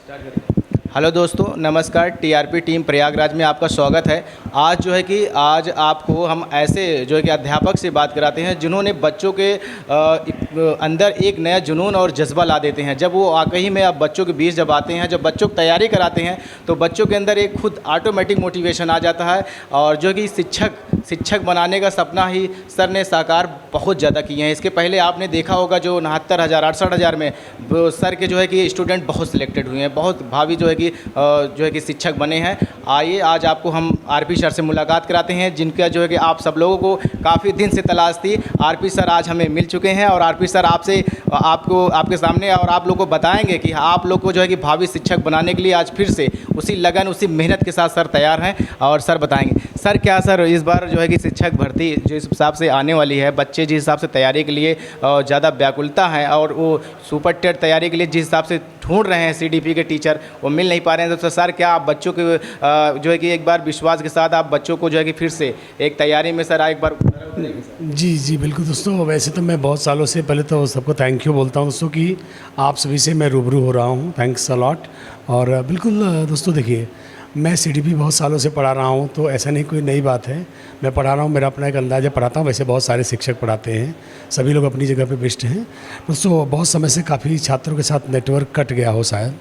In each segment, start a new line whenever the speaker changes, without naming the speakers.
Hello दोस्तों, नमस्कार। TRP team Prayagraj में आपका स्वागत है। आज आपको हम ऐसे जो है कि अध्यापक से बात कराते हैं जिन्होंने बच्चों के अंदर एक नया जुनून और जज्बा ला देते हैं। जब वो वाकई में अब बच्चों के बीच जब आते हैं, जब बच्चों की तैयारी कराते हैं, तो बच्चों के अंदर एक खुद ऑटोमेटिक मोटिवेशन आ जाता है। और जो कि शिक्षक बनाने का सपना ही सर ने साकार बहुत ज़्यादा किए हैं। इसके पहले आपने देखा होगा जो 69,000 68,000 में सर के जो है कि स्टूडेंट बहुत सिलेक्टेड हुए हैं, बहुत भावी जो है कि शिक्षक बने हैं। आइए आज आपको हम आरपी सर से मुलाकात कराते हैं, जिनका जो है कि आप सब लोगों को काफ़ी दिन से तलाश थी। आरपी सर आज हमें मिल चुके हैं और आरपी सर आपके सामने और आप लोग को बताएंगे कि आप लोग को जो है कि भावी शिक्षक बनाने के लिए आज फिर से उसी लगन उसी मेहनत के साथ सर तैयार हैं। और सर बताएंगे सर क्या सर इस बार जो है कि शिक्षक भर्ती जिस हिसाब से आने वाली है, बच्चे जिस हिसाब से तैयारी के लिए ज़्यादा व्याकुलता है और वो सुपर टेट तैयारी के लिए जिस हिसाब से ढूंढ रहे हैं सीडीपी के टीचर, वो मिल नहीं पा रहे हैं। तो सर क्या आप बच्चों के जो है कि एक बार विश्वास के साथ आप बच्चों को जो है कि फिर से एक तैयारी में सर एक बार
जी बिल्कुल दोस्तों। वैसे तो मैं बहुत सालों से पहले तो सबको थैंक यू बोलता हूँ दोस्तों कि आप सभी से मैं रूबरू हो रहा हूँ। Thanks a lot. और बिल्कुल दोस्तों देखिए, मैं सीडीपी बहुत सालों से पढ़ा रहा हूँ, तो ऐसा नहीं कोई नई बात है। मैं पढ़ा रहा हूँ, मेरा अपना एक अंदाज़ा पढ़ाता हूँ। वैसे बहुत सारे शिक्षक पढ़ाते हैं, सभी लोग अपनी जगह पे बेस्ट हैं दोस्तों। बहुत समय से काफ़ी छात्रों के साथ नेटवर्क कट गया हो शायद,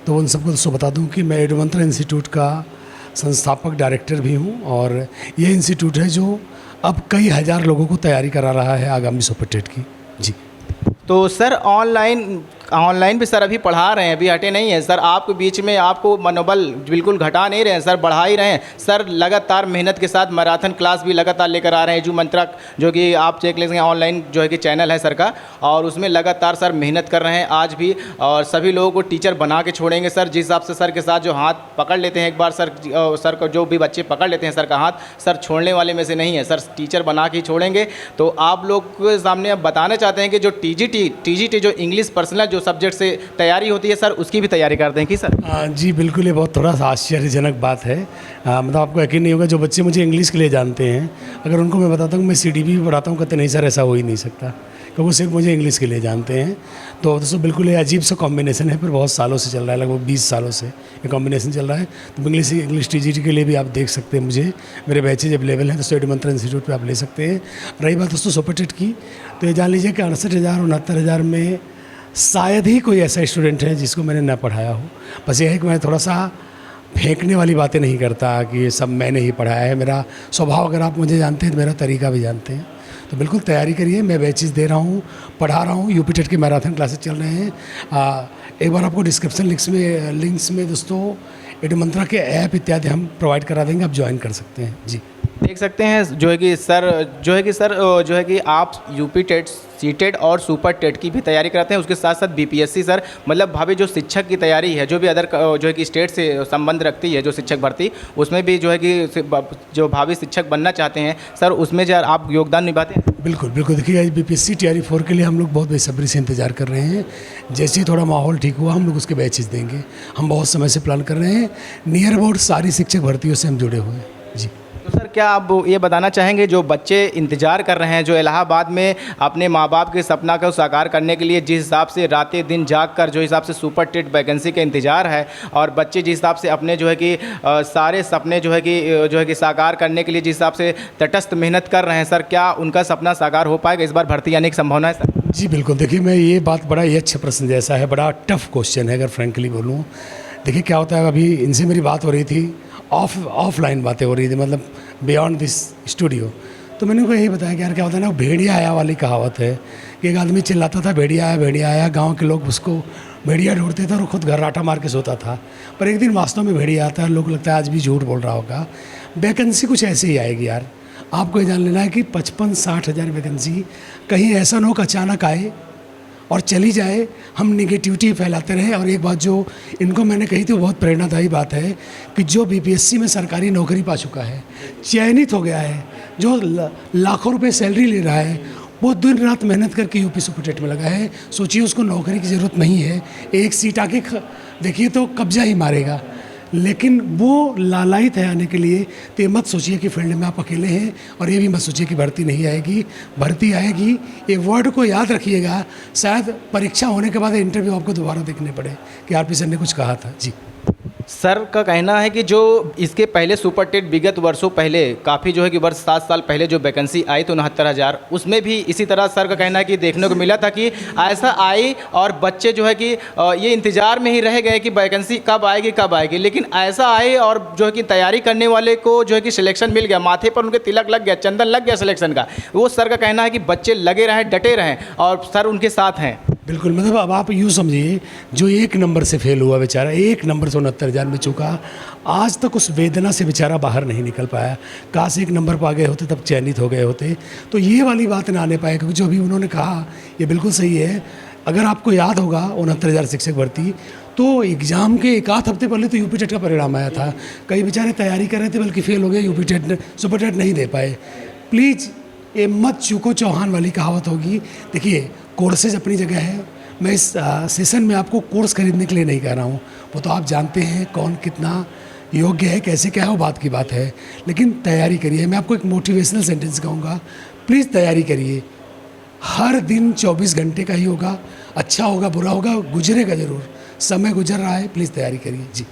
तो उन सबको दोस्तों बता दूँ कि मैं एडमंत्रा इंस्टीट्यूट का संस्थापक डायरेक्टर भी हूँ। और ये इंस्टीट्यूट है जो अब कई हज़ार लोगों को तैयारी करा रहा है आगामी सुपर टेट की। जी
तो सर ऑनलाइन भी सर अभी पढ़ा रहे हैं, अभी हटे नहीं है सर। आपके बीच में आपको मनोबल बिल्कुल घटा नहीं रहे हैं सर, बढ़ा ही रहे हैं सर। लगातार मेहनत के साथ मैराथन क्लास भी लगातार लेकर आ रहे हैं। एजुमंत्रा जो कि आप चेक लेंगे ऑनलाइन जो है कि चैनल है सर का, और उसमें लगातार सर मेहनत कर रहे हैं आज भी। और सभी लोगों को टीचर बना के छोड़ेंगे सर। जिस हिसाब से सर के साथ जो हाथ पकड़ लेते हैं एक बार सर को, जो भी बच्चे पकड़ लेते हैं सर का हाथ, सर छोड़ने वाले में से नहीं है सर, टीचर बना के ही छोड़ेंगे। तो आप लोग के सामने अब बताना चाहते हैं कि जो टीजीटी जो इंग्लिश पर्सनल जो सब्जेक्ट से तैयारी होती है सर, उसकी भी तैयारी करते हैं कि सर?
जी बिल्कुल, ये बहुत थोड़ा सा आश्चर्यजनक बात है। मतलब आपको यकीन नहीं होगा, जो बच्चे मुझे इंग्लिश के लिए जानते हैं, अगर उनको मैं बताता हूँ मैं सीडीपी भी पढ़ाता हूँ, कहते नहीं सर ऐसा हो ही नहीं सकता, क्योंकि वो सिर्फ मुझे इंग्लिश के लिए जानते हैं। तो दोस्तों बिल्कुल ये अजीब सा कॉम्बिनेशन है, फिर बहुत सालों से चल रहा है, लगभग 20 सालों से ये कॉम्बिनेशन चल रहा है। तो इंग्लिश टीजीटी के लिए भी आप देख सकते हैं मुझे, मेरे बैचेज अवेलेबल हैं दोस्तों एडमंत्रा इंस्टीट्यूट पे, आप ले सकते हैं। रही बात दोस्तों सुपर टेट की, तो ये जान लीजिए कि 68,000 69,000 में शायद ही कोई ऐसा स्टूडेंट है जिसको मैंने ना पढ़ाया हो। बस ये है कि मैं थोड़ा सा फेंकने वाली बातें नहीं करता कि ये सब मैंने ही पढ़ाया है। मेरा स्वभाव अगर आप मुझे जानते हैं तो मेरा तरीका भी जानते हैं। तो बिल्कुल तैयारी करिए, मैं बैचेस दे रहा हूँ, पढ़ा रहा हूँ। यूपी टेट की मैराथन क्लासेस चल रहे हैं। एक बार आपको डिस्क्रिप्शन लिंक्स में दोस्तों एडमंत्रा के ऐप इत्यादि हम प्रोवाइड करा देंगे, आप ज्वाइन कर सकते हैं। जी
देख सकते हैं जो है कि सर आप यूपी टेट सीटेट और सुपर टेट की भी तैयारी कराते हैं, उसके साथ साथ बीपीएससी सर, मतलब भावी जो शिक्षक की तैयारी है, जो भी अदर जो है कि स्टेट से संबंध रखती है जो शिक्षक भर्ती, उसमें भी जो है कि जो भावी शिक्षक बनना चाहते हैं सर, उसमें जो आप योगदान निभाते हैं?
बिल्कुल बिल्कुल। देखिए बीपीएससी टीआरई 4 के लिए हम लोग बहुत बेसब्री से इंतजार कर रहे हैं। जैसे ही थोड़ा माहौल ठीक हुआ हम लोग उसके बैचेस देंगे। हम बहुत समय से प्लान कर रहे हैं, नियर अबाउट सारी शिक्षक भर्तियों से हम जुड़े हुए हैं। जी
तो सर क्या आप ये बताना चाहेंगे जो बच्चे इंतज़ार कर रहे हैं, जो इलाहाबाद में अपने माँ बाप के सपना को साकार करने के लिए जिस हिसाब से रातें दिन जाग कर जो हिसाब से सुपर टेट वैकेंसी का इंतज़ार है, और बच्चे जिस हिसाब से अपने जो है कि सारे सपने जो है कि साकार करने के लिए जिस हिसाब से तटस्थ मेहनत कर रहे हैं सर, क्या उनका सपना साकार हो पाएगा? इस बार भर्ती आने की संभावना है सर?
जी बिल्कुल। देखिए मैं ये बात बड़ा ही अच्छा प्रश्न जैसा है, बड़ा टफ क्वेश्चन है अगर फ्रेंकली बोलूँ। देखिए क्या होता है, अभी इनसे मेरी बात हो रही थी, ऑफलाइन बातें हो रही थी, मतलब बियॉन्ड दिस स्टूडियो। तो मैंने उनको यही बताया कि यार क्या होता है ना, भेड़िया आया वाली कहावत है कि एक आदमी चिल्लाता था भेड़िया आया, गांव के लोग उसको भेड़िया ढूंढते थे और खुद घर्राटा मार के सोता था। पर एक दिन वास्तव में भेड़िया आता है, लोग लगता है आज भी झूठ बोल रहा होगा। वैकेंसी कुछ ऐसे ही आएगी यार, आपको ये जान लेना है कि 55-60 हज़ार वैकेंसी कहीं ऐसा ना हो कि अचानक आए और चली जाए, हम निगेटिविटी फैलाते रहे। और एक बात जो इनको मैंने कही थी वो बहुत प्रेरणादायी बात है कि जो बीपीएससी में सरकारी नौकरी पा चुका है, चयनित हो गया है, जो लाखों रुपए सैलरी ले रहा है, वो दिन रात मेहनत करके यूपी सुपर टेट में लगा है। सोचिए उसको नौकरी की ज़रूरत नहीं है, एक सीट आके देखिए तो कब्जा ही मारेगा। लेकिन वो लालायित है आने के लिए, तो ये मत सोचिए कि फील्ड में आप अकेले हैं, और ये भी मत सोचिए कि भर्ती नहीं आएगी, भर्ती आएगी। ये वर्ड को याद रखिएगा, शायद परीक्षा होने के बाद इंटरव्यू आपको दोबारा देखने पड़े कि आरपी सर ने कुछ कहा था। जी
सर का कहना है कि जो इसके पहले सुपर टेट विगत वर्षों पहले काफ़ी जो है कि वर्ष 7 साल पहले जो वैकेंसी आई तो 69,000, उसमें भी इसी तरह सर का कहना है कि देखने को मिला था कि ऐसा आई और बच्चे जो है कि ये इंतज़ार में ही रह गए कि वैकेंसी कब आएगी, लेकिन ऐसा आए और जो है कि तैयारी करने वाले को जो है कि सिलेक्शन मिल गया, माथे पर उनके तिलक लग गया, चंदन लग गया सिलेक्शन का। वो सर का कहना है कि बच्चे लगे रहें, डटे रहें और सर उनके साथ हैं।
बिल्कुल, मतलब अब आप यूँ समझिए, जो 1 नंबर से फेल हुआ बेचारा, 1 नंबर से 69,000 में चुका, आज तक उस वेदना से बेचारा बाहर नहीं निकल पाया। काश 1 नंबर पा गए होते तब चयनित हो गए होते, तो ये वाली बात ना आने पाए, क्योंकि जो अभी उन्होंने कहा ये बिल्कुल सही है। अगर आपको याद होगा 69,000 शिक्षक भर्ती, तो एग्ज़ाम के 1 आध हफ्ते पहले तो यूपी टेट का परिणाम आया था। कई बेचारे तैयारी कर रहे थे बल्कि फेल हो गए, यूपी टेट सुपर टेट नहीं दे पाए। प्लीज़ ये मत चूको चौहान वाली कहावत होगी। देखिए, कोर्सेज अपनी जगह है, मैं इस सेशन में आपको कोर्स खरीदने के लिए नहीं कह रहा हूँ, वो तो आप जानते हैं कौन कितना योग्य है, कैसे क्या है, वो बात की बात है। लेकिन तैयारी करिए। मैं आपको एक मोटिवेशनल सेंटेंस कहूँगा, प्लीज़ तैयारी करिए। हर दिन 24 घंटे का ही होगा, अच्छा होगा बुरा होगा, गुजरेगा ज़रूर, समय गुजर रहा है, प्लीज़ तैयारी करिए। जी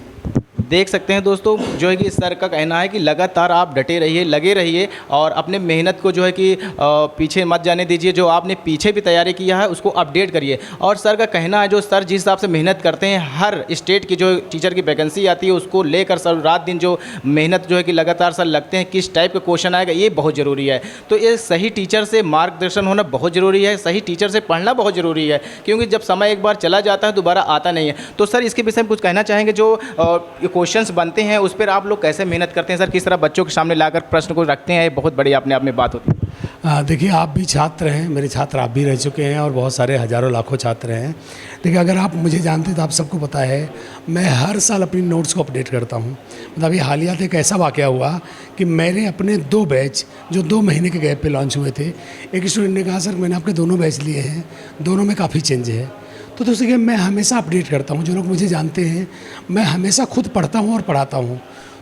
देख सकते हैं दोस्तों, जो है कि सर का कहना है कि लगातार आप डटे रहिए, लगे रहिए और अपने मेहनत को जो है कि पीछे मत जाने दीजिए। जो आपने पीछे भी तैयारी किया है उसको अपडेट करिए। और सर का कहना है जो सर जिस हिसाब से मेहनत करते हैं, हर स्टेट की जो टीचर की वैकेंसी आती है उसको लेकर सर रात दिन जो मेहनत जो है कि लगातार सर लगते हैं, किस टाइप का क्वेश्चन आएगा ये बहुत ज़रूरी है। तो ये सही टीचर से मार्गदर्शन होना बहुत ज़रूरी है, सही टीचर से पढ़ना बहुत ज़रूरी है, क्योंकि जब समय एक बार चला जाता है दोबारा आता नहीं है। तो सर इसके विषय में कुछ कहना चाहेंगे, जो क्वेश्चंस बनते हैं उस पर आप लोग कैसे मेहनत करते हैं सर, किस तरह बच्चों के सामने लाकर प्रश्न को रखते हैं, ये बहुत बड़ी अपने आप में बात होती है।
देखिए, आप भी छात्र हैं, मेरे छात्र आप भी रह चुके हैं और बहुत सारे हज़ारों लाखों छात्र हैं। देखिए, अगर आप मुझे जानते तो आप सबको पता है मैं हर साल अपनी नोट्स को अपडेट करता हूँ। मतलब ये हालिया एक ऐसा वाक़या हुआ कि मैंने अपने 2 बैच जो 2 महीने के गैप पे लॉन्च हुए थे, एक स्टूडेंट ने कहा सर मैंने आपके दोनों बैच लिए हैं, दोनों में काफ़ी चेंज है। तो दोस्तों कि मैं हमेशा अपडेट करता हूँ, जो लोग मुझे जानते हैं मैं हमेशा खुद पढ़ता हूँ और पढ़ाता हूँ,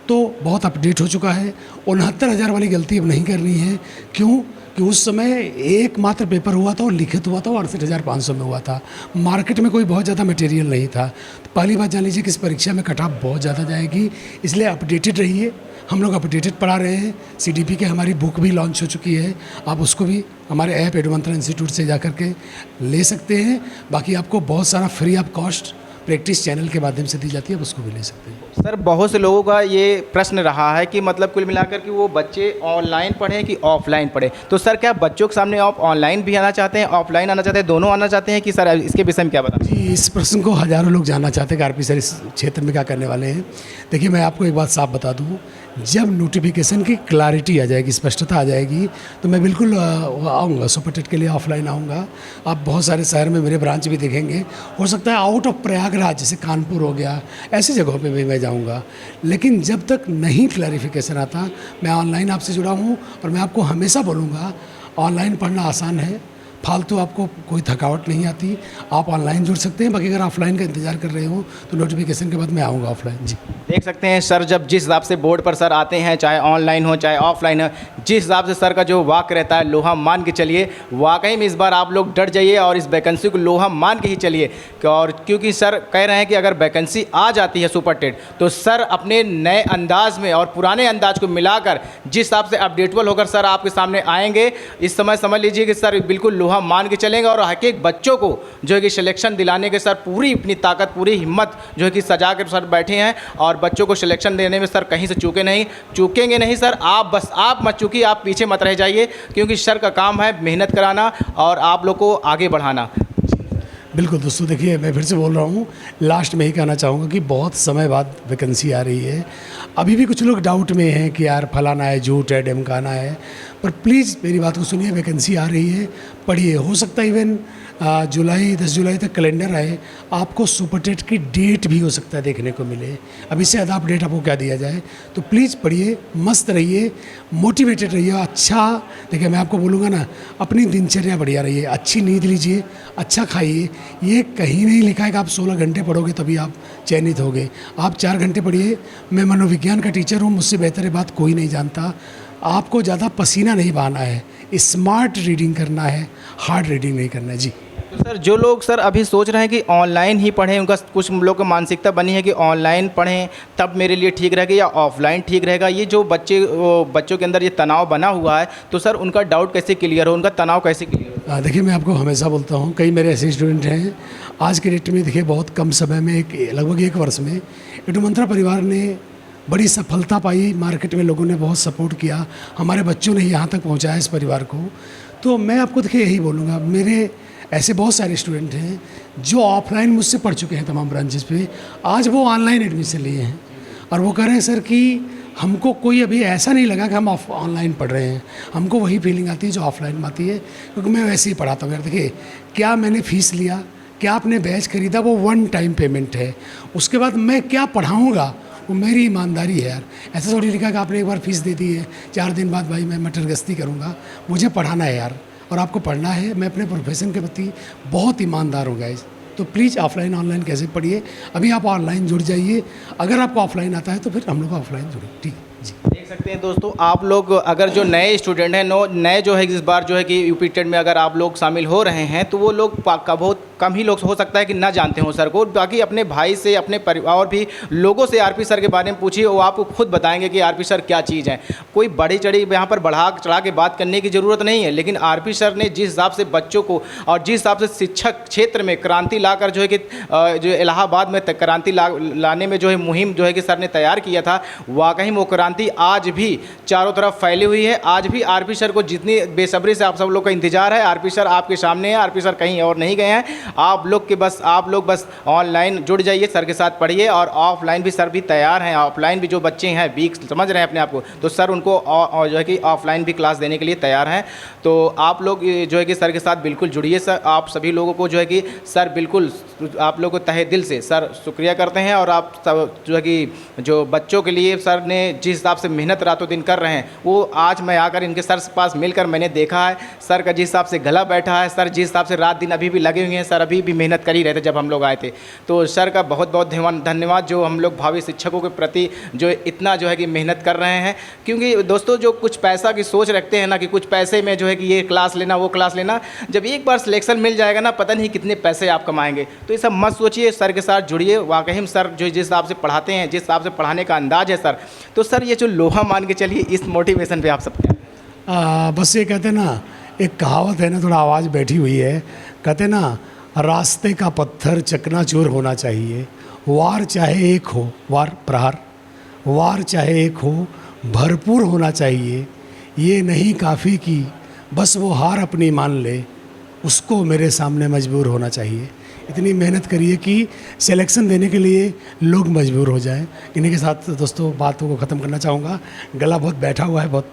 तो बहुत अपडेट हो चुका है। 69,000 वाली गलती अब नहीं करनी है। क्यों कि उस समय एकमात्र पेपर हुआ था और लिखित हुआ था, 68,500 में हुआ था। मार्केट में कोई बहुत ज़्यादा मटेरियल नहीं था। तो पहली बात जान लीजिए कि इस परीक्षा में कट ऑफ बहुत ज़्यादा जाएगी, इसलिए अपडेटेड रहिए। हम लोग अपडेटेड पढ़ा रहे हैं। CDP के हमारी बुक भी लॉन्च हो चुकी है, आप उसको भी हमारे ऐप एडमंत्रा इंस्टीट्यूट से जा कर के ले सकते हैं। बाकी आपको बहुत सारा free of cost practice channel के माध्यम से दी जाती है, आप उसको भी ले सकते हैं।
सर बहुत से लोगों का ये प्रश्न रहा है कि मतलब कुल मिलाकर कि वो बच्चे ऑनलाइन पढ़ें कि ऑफलाइन पढ़ें, तो सर क्या बच्चों के सामने आप ऑनलाइन भी आना चाहते हैं, ऑफलाइन आना चाहते हैं, दोनों आना चाहते हैं कि सर इसके विषय में क्या बताएं?
जी, इस प्रश्न को हज़ारों लोग जानना चाहते हैं कि आरपी सर इस क्षेत्र में क्या करने वाले हैं। देखिए, मैं आपको एक बात साफ बता दूँ, जब नोटिफिकेशन की क्लैरिटी आ जाएगी, स्पष्टता आ जाएगी, तो मैं बिल्कुल आऊँगा, सुपर टेट के लिए ऑफलाइन आऊँगा। आप बहुत सारे शहर में मेरे ब्रांच भी देखेंगे। हो सकता है आउट ऑफ प्रयागराज जैसे कानपुर हो गया, ऐसी जगहों पे भी मैं जाऊँगा। लेकिन जब तक नहीं क्लैरिफिकेशन आता, मैं ऑनलाइन आपसे जुड़ा हूँ और मैं आपको हमेशा बोलूँगा ऑनलाइन पढ़ना आसान है, फालतू आपको कोई थकावट नहीं आती, आप ऑनलाइन जुड़ सकते हैं। बाकी अगर ऑफलाइन का इंतजार कर रहे हो तो नोटिफिकेशन के बाद मैं आऊँगा ऑफलाइन। जी
देख सकते हैं सर जब जिस हिसाब से बोर्ड पर सर आते हैं, चाहे ऑनलाइन हो चाहे ऑफलाइन हो, जिस हिसाब से सर का जो वाक्य रहता है लोहा मान के चलिए। वाकई में इस बार आप लोग डट जाइए और इस वैकेंसी को लोहा मान के ही चलिए। और क्योंकि सर कह रहे हैं कि अगर वैकेंसी आ जाती है सुपर टेट, तो सर अपने नए अंदाज में और पुराने अंदाज को मिलाकर जिस हिसाब से अपडेटेबल होकर सर आपके सामने आएंगे, इस समय समझ लीजिए कि सर बिल्कुल लोहा मान के चलेंगे और हर एक बच्चों को जो है कि सिलेक्शन दिलाने के सर पूरी अपनी ताकत, पूरी हिम्मत जो है कि सजा के सर बैठे हैं। और बच्चों को सिलेक्शन देने में सर कहीं से चूकेंगे नहीं सर। आप मत चूकिए, आप पीछे मत रह जाइए, क्योंकि सर का काम है मेहनत कराना और आप लोग को आगे बढ़ाना।
बिल्कुल दोस्तों, देखिए मैं फिर से बोल रहा हूँ, लास्ट में ही कहना चाहूँगा कि बहुत समय बाद वैकेंसी आ रही है। अभी भी कुछ लोग डाउट में हैं कि यार फलाना है, झूठ है, ढिमकाना है, पर प्लीज़ मेरी बात को सुनिए, वैकेंसी आ रही है, पढ़िए। हो सकता है इवन 10 जुलाई तक कैलेंडर आए, आपको सुपर टेट की डेट भी हो सकता है देखने को मिले। अब इससे ज़्यादा अपडेट आपको क्या दिया जाए। तो प्लीज़ पढ़िए, मस्त रहिए, मोटिवेटेड रहिए। अच्छा देखिए, मैं आपको बोलूँगा ना, अपनी दिनचर्या बढ़िया रहिए, अच्छी नींद लीजिए, अच्छा खाइए। ये कहीं नहीं लिखा है कि आप 16 घंटे पढ़ोगे तभी आप चयनित होगे। आप 4 घंटे पढ़िए। मैं मनोविज्ञान का टीचर हूँ, मुझसे बेहतर ये बात कोई नहीं जानता। आपको ज़्यादा पसीना नहीं बहाना है, स्मार्ट रीडिंग करना है, हार्ड रीडिंग नहीं करना है जी।
तो सर जो लोग सर अभी सोच रहे हैं कि ऑनलाइन ही पढ़ें, उनका कुछ लोग की मानसिकता बनी है कि ऑनलाइन पढ़ें तब मेरे लिए ठीक रहेगा या ऑफलाइन ठीक रहेगा, ये जो बच्चों के अंदर ये तनाव बना हुआ है, तो सर उनका डाउट कैसे क्लियर हो, उनका तनाव कैसे क्लियर हो?
देखिए, मैं आपको हमेशा बोलता हूँ, कई मेरे ऐसे स्टूडेंट हैं आज के डेट में, देखिए बहुत कम समय में, लगभग 1 वर्ष में एडू मंत्रा परिवार ने बड़ी सफलता पाई। मार्केट में लोगों ने बहुत सपोर्ट किया, हमारे बच्चों ने यहाँ तक पहुँचाया इस परिवार को। तो मैं आपको देखिए यही बोलूँगा, मेरे ऐसे बहुत सारे स्टूडेंट हैं जो ऑफलाइन मुझसे पढ़ चुके हैं तमाम ब्रांचेस पे, आज वो ऑनलाइन एडमिशन लिए हैं और वो कह रहे हैं सर कि हमको कोई अभी ऐसा नहीं लगा कि हम ऑनलाइन पढ़ रहे हैं, हमको वही फीलिंग आती है जो ऑफलाइन में आती है, क्योंकि मैं वैसे ही पढ़ाता हूँ। यार देखिए, क्या मैंने फ़ीस लिया, क्या आपने बैच खरीदा, वो 1 टाइम पेमेंट है। उसके बाद मैं क्या पढ़ाऊँगा वो मेरी ईमानदारी है यार। ऐसा थोड़ी लिखा कि आपने एक बार फ़ीस दे दी है, 4 दिन बाद भाई मैं मटर गश्ती करूँगा। मुझे पढ़ाना है यार, और आपको पढ़ना है। मैं अपने प्रोफेशन के प्रति बहुत ईमानदार हूँ गाइस। तो प्लीज़ ऑफलाइन ऑनलाइन कैसे पढ़िए, अभी आप ऑनलाइन जुड़ जाइए। अगर आपको ऑफलाइन आता है तो फिर हम लोग ऑफलाइन जुड़े, ठीक जी।
देख सकते हैं दोस्तों, आप लोग अगर जो नए स्टूडेंट हैं, नए जो है इस बार जो है कि यूपी टेट में अगर आप लोग शामिल हो रहे हैं, तो वो लोग बहुत कम ही लोग हो सकता है कि ना जानते हो सर को। बाकी अपने भाई से, अपने परिवार और भी लोगों से आरपी सर के बारे में पूछिए, वो आपको खुद बताएंगे कि आरपी सर क्या चीज़ है। कोई बढ़ी चढ़ी यहाँ पर बढ़ा चढ़ा के बात करने की ज़रूरत नहीं है, लेकिन आरपी सर ने जिस हिसाब से बच्चों को और जिस हिसाब से शिक्षक क्षेत्र में क्रांति लाकर जो है कि जो इलाहाबाद में क्रांति लाने में जो है मुहिम जो है कि सर ने तैयार किया था, वाकई वो क्रांति आज भी चारों तरफ फैली हुई है। आज भी आरपी सर को जितनी बेसब्री से आप सब लोग का इंतजार है, आरपी सर आपके सामने है, आरपी सर कहीं और नहीं गए हैं। आप लोग बस ऑनलाइन जुड़ जाइए, सर के साथ पढ़िए, और ऑफलाइन भी सर भी तैयार हैं। ऑफलाइन भी जो बच्चे हैं वीक समझ रहे हैं अपने आप को, तो सर उनको जो है कि ऑफलाइन भी क्लास देने के लिए तैयार हैं। तो आप लोग जो है कि सर के साथ बिल्कुल जुड़िए। सर आप सभी लोगों को जो है कि सर बिल्कुल आप लोग को तहे दिल से सर शुक्रिया करते हैं। और आप सब जो है कि जो बच्चों के लिए सर ने जिस हिसाब से मेहनत रातों दिन कर रहे हैं, वो आज मैं आकर इनके सर के पास मिलकर मैंने देखा है। सर का जिस हिसाब से गला बैठा है, सर जिस हिसाब से रात दिन अभी भी लगे हुए हैं, सर अभी भी मेहनत कर ही रहे थे जब हम लोग आए थे। तो सर का बहुत बहुत धन्यवाद जो हम लोग भावी शिक्षकों के प्रति जो इतना जो है कि मेहनत कर रहे हैं। क्योंकि दोस्तों, जो कुछ पैसा की सोच रखते हैं ना कि कुछ पैसे में जो है कि ये क्लास लेना वो क्लास लेना, जब एक बार सिलेक्शन मिल जाएगा ना, पता नहीं कितने पैसे आप कमाएंगे। तो ये सब मत सोचिए, सर के साथ जुड़िए। वाकई में सर जो जिस हिसाब से पढ़ाते हैं, जिस हिसाब से पढ़ाने का अंदाज है सर, तो सर ये जो लोहा मान के चलिए, इस मोटिवेशन पे आप सब क्या?
बस ये कहते हैं ना, एक कहावत है ना, थोड़ा आवाज़ बैठी हुई है, कहते हैं ना, रास्ते का पत्थर चकनाचूर होना चाहिए। वार चाहे एक हो, वार चाहे एक हो, भरपूर होना चाहिए। ये नहीं काफ़ी कि बस वो हार अपनी मान ले, उसको मेरे सामने मजबूर होना चाहिए। इतनी मेहनत करिए कि सिलेक्शन देने के लिए लोग मजबूर हो जाएं। इन्हीं के साथ दोस्तों बातों को ख़त्म करना चाहूँगा। गला बहुत बैठा हुआ है, बहुत